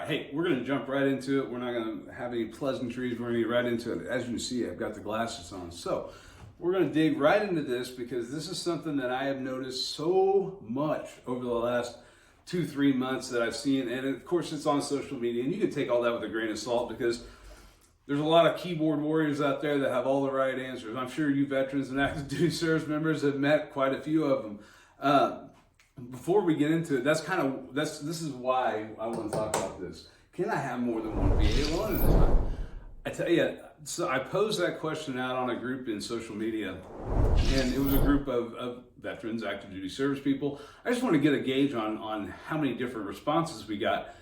right, hey, we're going to jump right into it. We're not going to have any pleasantries. We're going to get right into it. As you can see, I've got the glasses on. So we're going to dig right into this because this is something that I have noticed so much over the last 2-3 months that I've seen. And of course, it's on social media. And you can take all that with a grain of salt because there's a lot of keyboard warriors out there that have all the right answers. I'm sure you veterans and active duty service members have met quite a few of them. Before we get into it, this is why I want to talk about this. Can I have more than one VA loan at a time? I tell you, so I posed that question out on a group in social media, and it was a group of veterans, active duty service people. I just want to get a gauge on how many different responses we got.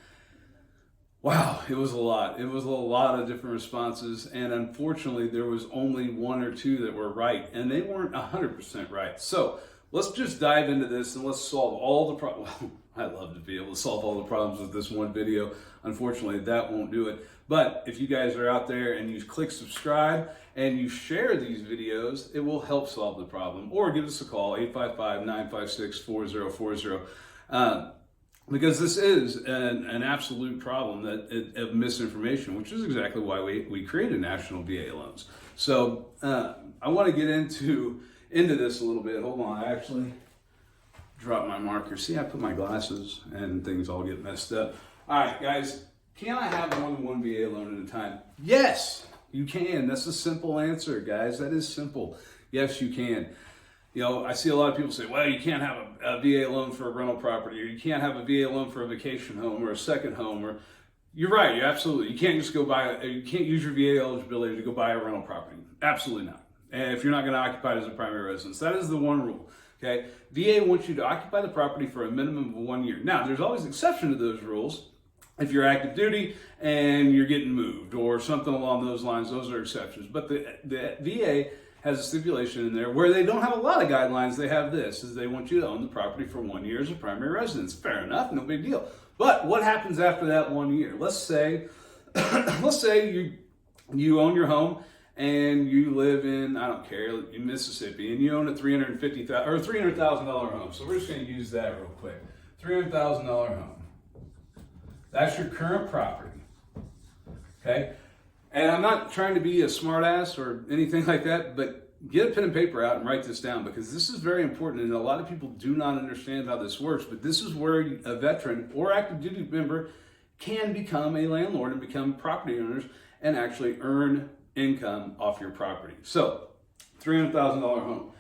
Wow, it was a lot. It was a lot of different responses, and unfortunately, there was only one or two that were right, and they weren't 100% right. So let's just dive into this and let's solve all the problems. Well, I'd love to be able to solve all the problems with this one video. Unfortunately, that won't do it. But if you guys are out there and you click subscribe and you share these videos, it will help solve the problem. Or give us a call, 855-956-4040. Because this is an absolute problem of misinformation, which is exactly why we created National VA Loans. So I want to get into this a little bit. Hold on, I actually dropped my marker. See, I put my glasses and things all get messed up. All right, guys, can I have more than one VA loan at a time? Yes, you can. That's a simple answer, guys. That is simple. Yes, you can. You know, I see a lot of people say, well, you can't have a VA loan for a rental property, or you can't have a VA loan for a vacation home or a second home, or you're right, you absolutely. You can't just you can't use your VA eligibility to go buy a rental property. Absolutely not. And if you're not going to occupy it as a primary residence, that is the one rule. Okay, VA wants you to occupy the property for a minimum of 1 year. Now, there's always an exception to those rules. If you're active duty and you're getting moved or something along those lines, those are exceptions. But the VA has a stipulation in there where they don't have a lot of guidelines. They have this, is they want you to own the property for 1 year as a primary residence. Fair enough, no big deal. But what happens after that 1 year? Let's say you own your home and you live in, I don't care, in Mississippi, and you own a $300,000 home. So we're just going to use that real quick. $300,000 home. That's your current property. Okay? And I'm not trying to be a smartass or anything like that, but get a pen and paper out and write this down because this is very important, and a lot of people do not understand how this works, but this is where a veteran or active duty member can become a landlord and become property owners and actually earn income off your property. So, $300,000 home.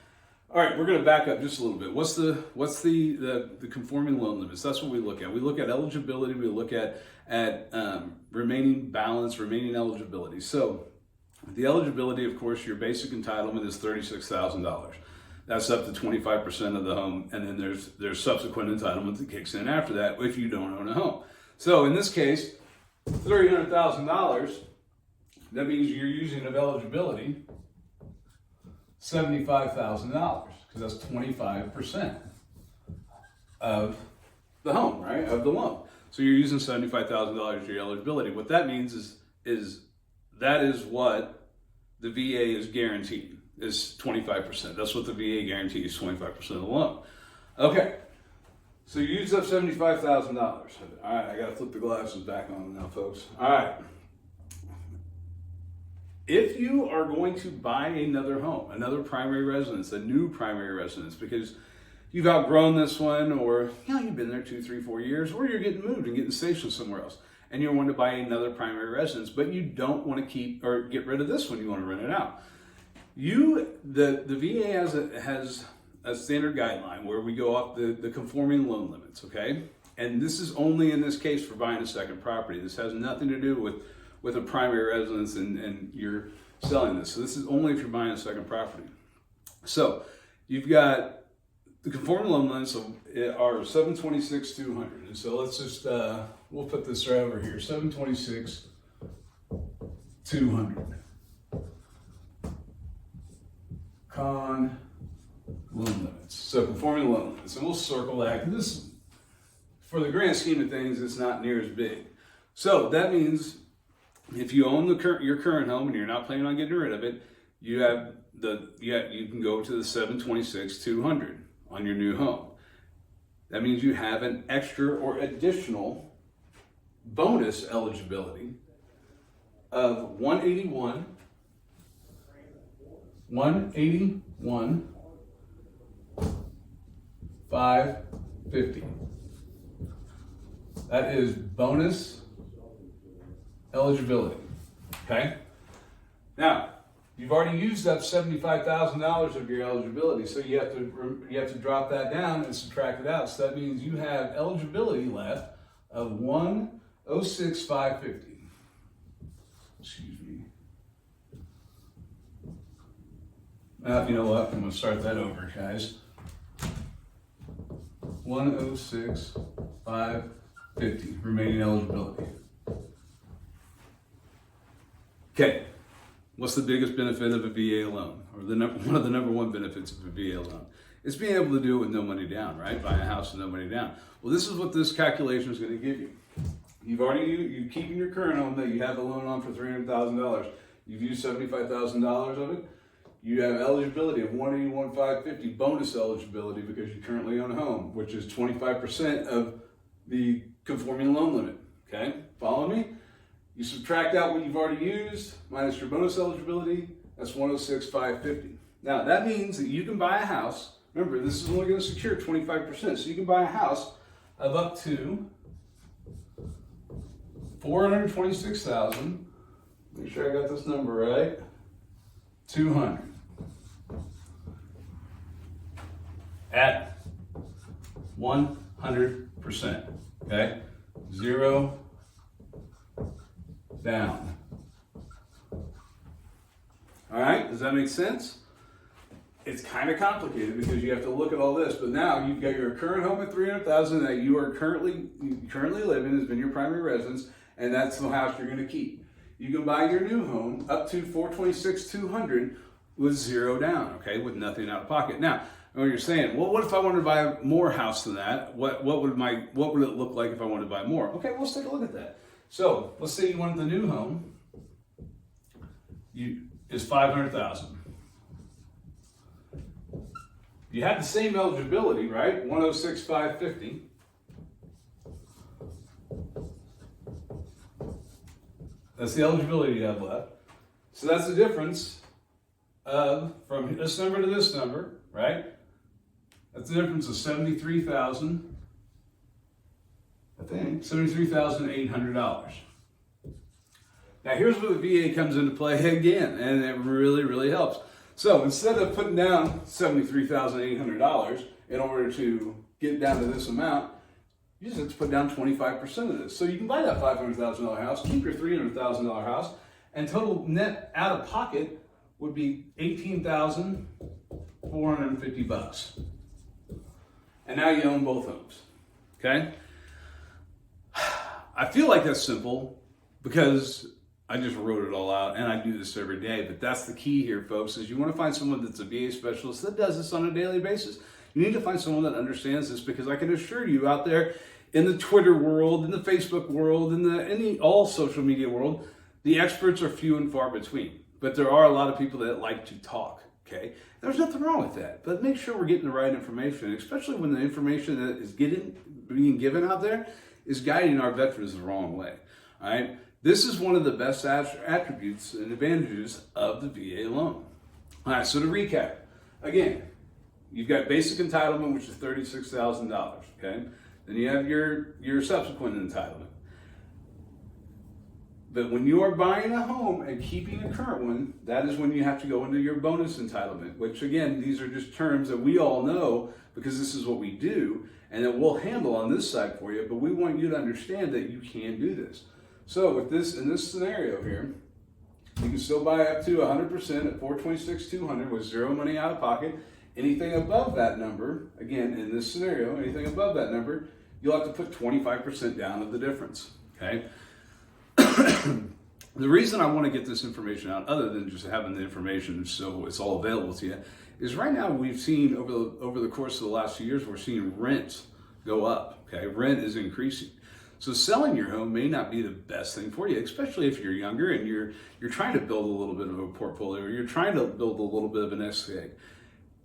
All right, we're going to back up just a little bit. What's the conforming loan limits? That's what we look at. We look at eligibility. We look at remaining balance, remaining eligibility. So, the eligibility, of course, your basic entitlement is $36,000. That's up to 25% of the home, and then there's subsequent entitlement that kicks in after that if you don't own a home. So, in this case, $300,000. That means you're using of eligibility $75,000 because that's 25% of the home, right? Of the loan. So you're using $75,000 for your eligibility. What that means is that is what the VA is guaranteed is 25%. That's what the VA guarantees, 25% of the loan. Okay. So you used up $75,000. All right, I got to flip the glasses back on now, folks. All right. If you are going to buy another home, another primary residence, a new primary residence, because you've outgrown this one, or you've been there 2, 3, 4 years, or you're getting moved and getting stationed somewhere else, and you want to buy another primary residence, but you don't want to keep or get rid of this one, you want to rent it out. The VA has a standard guideline where we go off the conforming loan limits, okay? And this is only in this case for buying a second property. This has nothing to do with a primary residence and you're selling this. So this is only if you're buying a second property. So you've got the conforming loan limits are $726,200. And so let's just, we'll put this right over here, $726,200. Con loan limits. So conforming loan limits. And we'll circle that. And this, for the grand scheme of things, it's not near as big. So that means if you own your current home and you're not planning on getting rid of it, you can go to the $726,200 on your new home. That means you have an extra or additional bonus eligibility of 181, 550. That is bonus eligibility. Okay? Now, you've already used up $75,000 of your eligibility, so you have to drop that down and subtract it out. So that means you have eligibility left of 106,550. Excuse me. Now, you know what? I'm going to start that over, guys. 106,550 remaining eligibility. Okay. What's the biggest benefit of a VA loan, or one of the number one benefits of a VA loan? It's being able to do it with no money down, right? Buy a house with no money down. Well, this is what this calculation is going to give you. You keep in your current home that you have a loan on for $300,000. You've used $75,000 of it. You have eligibility of 181,550 bonus eligibility because you currently own a home, which is 25% of the conforming loan limit. Okay, follow me? You subtract out what you've already used minus your bonus eligibility. That's 106,550. Now that means that you can buy a house. Remember, this is only going to secure 25%, so you can buy a house of up to $426,000. Make sure I got this number right. 200 at 100%. Okay, 0 down. All right, does that make sense? It's kind of complicated because you have to look at all this, but now you've got your current home at $300,000 that you currently live in, has been your primary residence, and that's the house you're going to keep. You can buy your new home up to $426,200 with 0 down, okay, with nothing out of pocket. Now, when you're saying, well, what if I wanted to buy more house than that? What would it look like if I wanted to buy more? Okay, well, let's take a look at that. So let's say you wanted the new home is $500,000. You have the same eligibility, right? 106,550. That's the eligibility you have left. So that's the difference of from this number to this number, right? That's the difference of 73,000. I think $73,800. Now here's where the VA comes into play again, and it really, really helps. So instead of putting down $73,800 in order to get down to this amount, you just have to put down 25% of this. So you can buy that $500,000 house, keep your $300,000 house, and total net out of pocket would be $18,450. And now you own both homes. Okay? I feel like that's simple because I just wrote it all out, and I do this every day. But that's the key here, folks, is you want to find someone that's a VA specialist that does this on a daily basis. You need to find someone that understands this, because I can assure you out there in the Twitter world, in the Facebook world, in the all social media world, the experts are few and far between. But there are a lot of people that like to talk, okay? There's nothing wrong with that. But make sure we're getting the right information, especially when the information that is being given out there is guiding our veterans the wrong way, all right? This is one of the best attributes and advantages of the VA loan. All right, so to recap, again, you've got basic entitlement, which is $36,000, okay? Then you have your subsequent entitlement. But when you are buying a home and keeping a current one, that is when you have to go into your bonus entitlement, which again, these are just terms that we all know because this is what we do and that we'll handle on this side for you, but we want you to understand that you can do this. So with this, in this scenario here, you can still buy up to 100% at $426,200 with 0 money out of pocket. Anything above that number, again, in this scenario, anything above that number, you'll have to put 25% down of the difference, okay? The reason I want to get this information out, other than just having the information so it's all available to you, is right now we've seen over the course of the last few years, we're seeing rents go up, okay? Rent is increasing. So selling your home may not be the best thing for you, especially if you're younger and you're trying to build a little bit of a portfolio, or you're trying to build a little bit of an nest egg.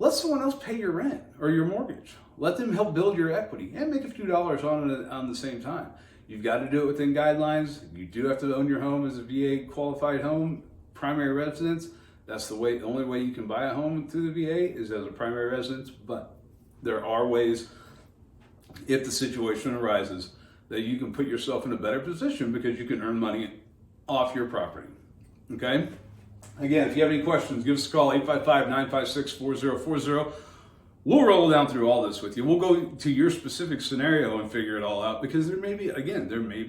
Let someone else pay your rent or your mortgage. Let them help build your equity and make a few dollars on it on the same time. You've got to do it within guidelines. You do have to own your home as a VA qualified home, primary residence. That's the only way you can buy a home through the VA is as a primary residence. But there are ways, if the situation arises, that you can put yourself in a better position because you can earn money off your property. Okay? Again, if you have any questions, give us a call, 855-956-4040. We'll roll down through all this with you. We'll go to your specific scenario and figure it all out, because there may be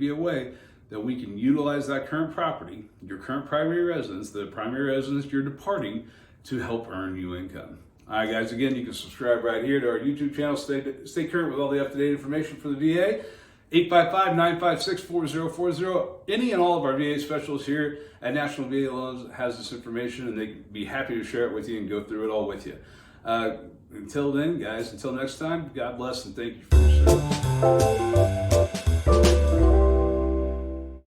a way that we can utilize that current property, your current primary residence, the primary residence you're departing, to help earn you income. All right, guys, again, you can subscribe right here to our YouTube channel. Stay current with all the up-to-date information for the VA. 855-956-4040. Any and all of our VA specialists here at National VA Loans has this information, and they'd be happy to share it with you and go through it all with you. Until then, guys, until next time, God bless and thank you for your service.